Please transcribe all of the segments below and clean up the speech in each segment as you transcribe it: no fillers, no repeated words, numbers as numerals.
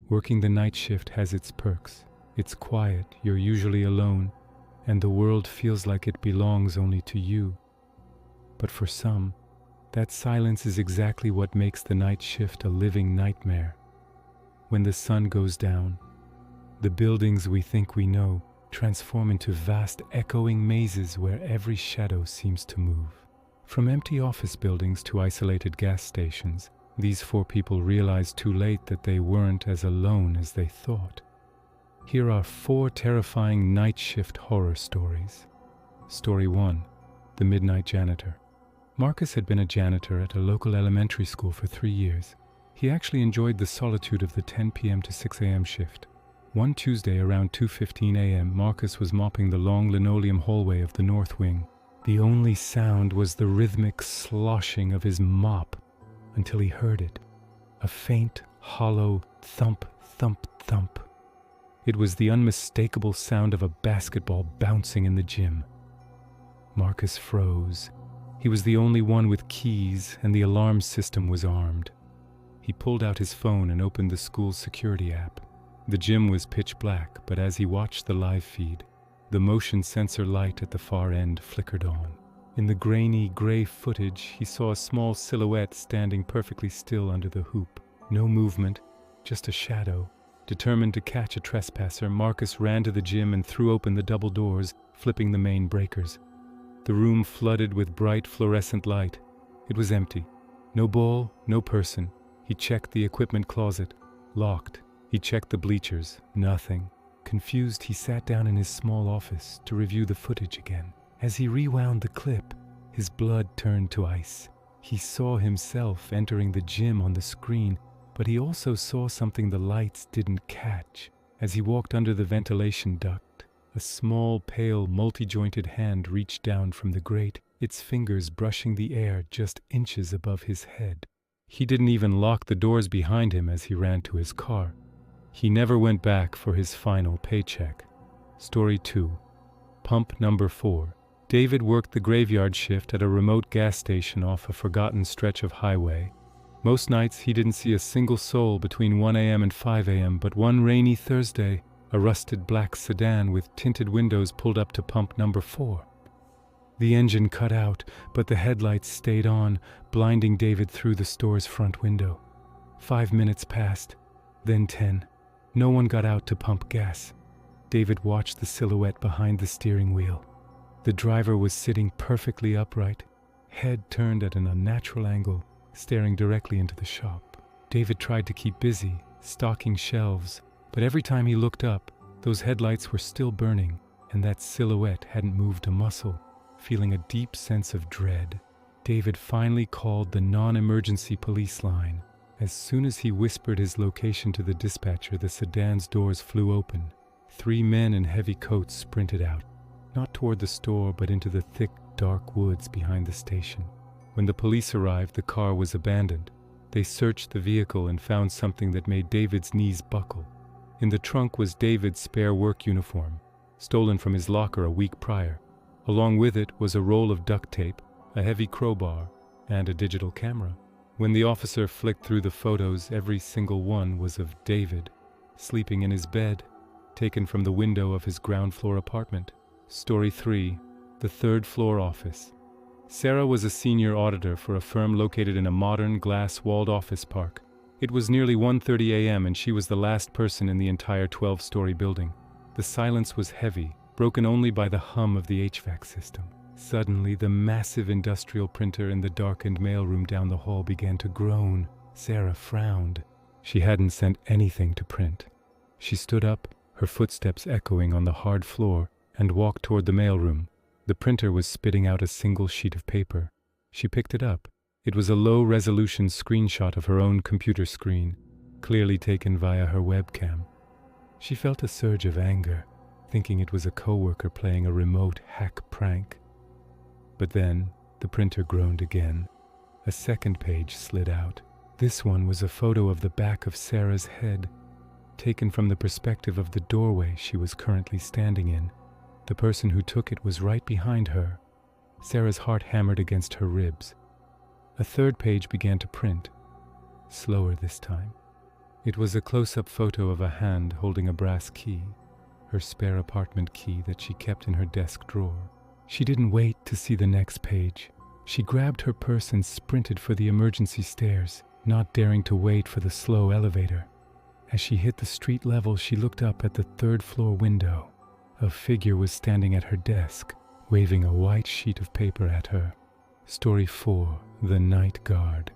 Working the night shift has its perks. It's quiet, you're usually alone, and the world feels like it belongs only to you. But for some, that silence is exactly what makes the night shift a living nightmare. When the sun goes down, the buildings we think we know transform into vast echoing mazes where every shadow seems to move. From empty office buildings to isolated gas stations, these four people realized too late that they weren't as alone as they thought. Here are four terrifying night shift horror stories. Story 1. The Midnight Janitor. Marcus had been a janitor at a local elementary school for 3 years. He actually enjoyed the solitude of the 10 p.m. to 6 a.m. shift. One Tuesday around 2:15 a.m., Marcus was mopping the long linoleum hallway of the north wing. The only sound was the rhythmic sloshing of his mop until he heard it. A faint, hollow thump, thump, thump. It was the unmistakable sound of a basketball bouncing in the gym. Marcus froze. He was the only one with keys, and the alarm system was armed. He pulled out his phone and opened the school's security app. The gym was pitch black, but as he watched the live feed, the motion sensor light at the far end flickered on. In the grainy, gray footage, he saw a small silhouette standing perfectly still under the hoop. No movement, just a shadow. Determined to catch a trespasser, Marcus ran to the gym and threw open the double doors, flipping the main breakers. The room flooded with bright fluorescent light. It was empty. No ball, no person. He checked the equipment closet. Locked. He checked the bleachers. Nothing. Confused, he sat down in his small office to review the footage again. As he rewound the clip, his blood turned to ice. He saw himself entering the gym on the screen, but he also saw something the lights didn't catch. As he walked under the ventilation duct, a small, pale, multi-jointed hand reached down from the grate, its fingers brushing the air just inches above his head. He didn't even lock the doors behind him as he ran to his car. He never went back for his final paycheck. Story 2. Pump number 4. David worked the graveyard shift at a remote gas station off a forgotten stretch of highway. Most nights he didn't see a single soul between 1 a.m. and 5 a.m., but one rainy Thursday, a rusted black sedan with tinted windows pulled up to pump number 4. The engine cut out, but the headlights stayed on, blinding David through the store's front window. 5 minutes passed, then 10. No one got out to pump gas. David watched the silhouette behind the steering wheel. The driver was sitting perfectly upright, head turned at an unnatural angle, staring directly into the shop. David tried to keep busy, stocking shelves, but every time he looked up, those headlights were still burning, and that silhouette hadn't moved a muscle. Feeling a deep sense of dread, David finally called the non-emergency police line. As soon as he whispered his location to the dispatcher, the sedan's doors flew open. 3 men in heavy coats sprinted out, not toward the store, but into the thick, dark woods behind the station. When the police arrived, the car was abandoned. They searched the vehicle and found something that made David's knees buckle. In the trunk was David's spare work uniform, stolen from his locker a week prior. Along with it was a roll of duct tape, a heavy crowbar, and a digital camera. When the officer flicked through the photos, every single one was of David, sleeping in his bed, taken from the window of his ground-floor apartment. Story 3. The third-floor office. Sarah was a senior auditor for a firm located in a modern, glass-walled office park. It was nearly 1:30 a.m. and she was the last person in the entire 12-story building. The silence was heavy, broken only by the hum of the HVAC system. Suddenly, the massive industrial printer in the darkened mailroom down the hall began to groan. Sarah frowned. She hadn't sent anything to print. She stood up, her footsteps echoing on the hard floor, and walked toward the mailroom. The printer was spitting out a single sheet of paper. She picked it up. It was a low-resolution screenshot of her own computer screen, clearly taken via her webcam. She felt a surge of anger, thinking it was a coworker playing a remote hack prank. But then, the printer groaned again. A second page slid out. This one was a photo of the back of Sarah's head, taken from the perspective of the doorway she was currently standing in. The person who took it was right behind her. Sarah's heart hammered against her ribs. A third page began to print, slower this time. It was a close-up photo of a hand holding a brass key, her spare apartment key that she kept in her desk drawer. She didn't wait to see the next page. She grabbed her purse and sprinted for the emergency stairs, not daring to wait for the slow elevator. As she hit the street level, she looked up at the third-floor window. A figure was standing at her desk, waving a white sheet of paper at her. Story 4. The Night Guard.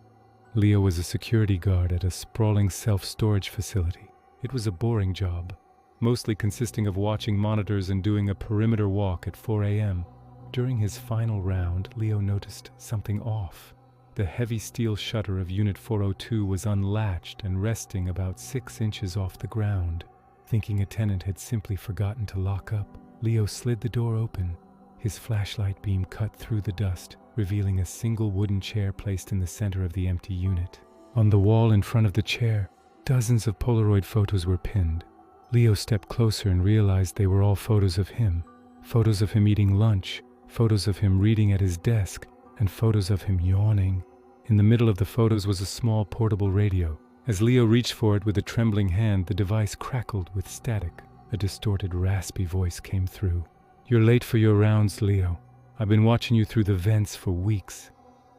Leo was a security guard at a sprawling self-storage facility. It was a boring job, mostly consisting of watching monitors and doing a perimeter walk at 4 a.m. During his final round, Leo noticed something off. The heavy steel shutter of Unit 402 was unlatched and resting about 6 inches off the ground. Thinking a tenant had simply forgotten to lock up, Leo slid the door open. His flashlight beam cut through the dust, revealing a single wooden chair placed in the center of the empty unit. On the wall in front of the chair, dozens of Polaroid photos were pinned. Leo stepped closer and realized they were all photos of him. Photos of him eating lunch, photos of him reading at his desk, and photos of him yawning. In the middle of the photos was a small portable radio. As Leo reached for it with a trembling hand, the device crackled with static. A distorted, raspy voice came through. "You're late for your rounds, Leo. I've been watching you through the vents for weeks."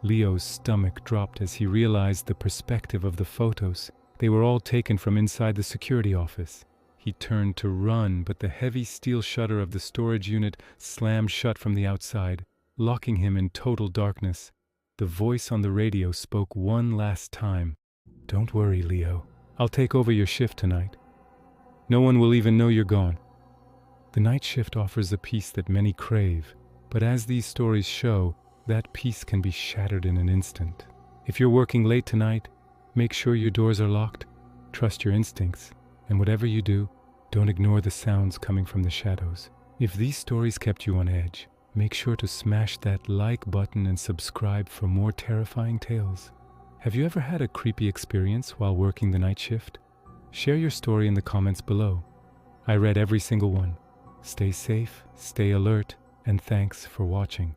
Leo's stomach dropped as he realized the perspective of the photos. They were all taken from inside the security office. He turned to run, but the heavy steel shutter of the storage unit slammed shut from the outside, locking him in total darkness. The voice on the radio spoke one last time. "Don't worry, Leo. I'll take over your shift tonight. No one will even know you're gone." The night shift offers a peace that many crave, but as these stories show, that peace can be shattered in an instant. If you're working late tonight, make sure your doors are locked, trust your instincts, and whatever you do, don't ignore the sounds coming from the shadows. If these stories kept you on edge, make sure to smash that like button and subscribe for more terrifying tales. Have you ever had a creepy experience while working the night shift? Share your story in the comments below. I read every single one. Stay safe, stay alert, and thanks for watching.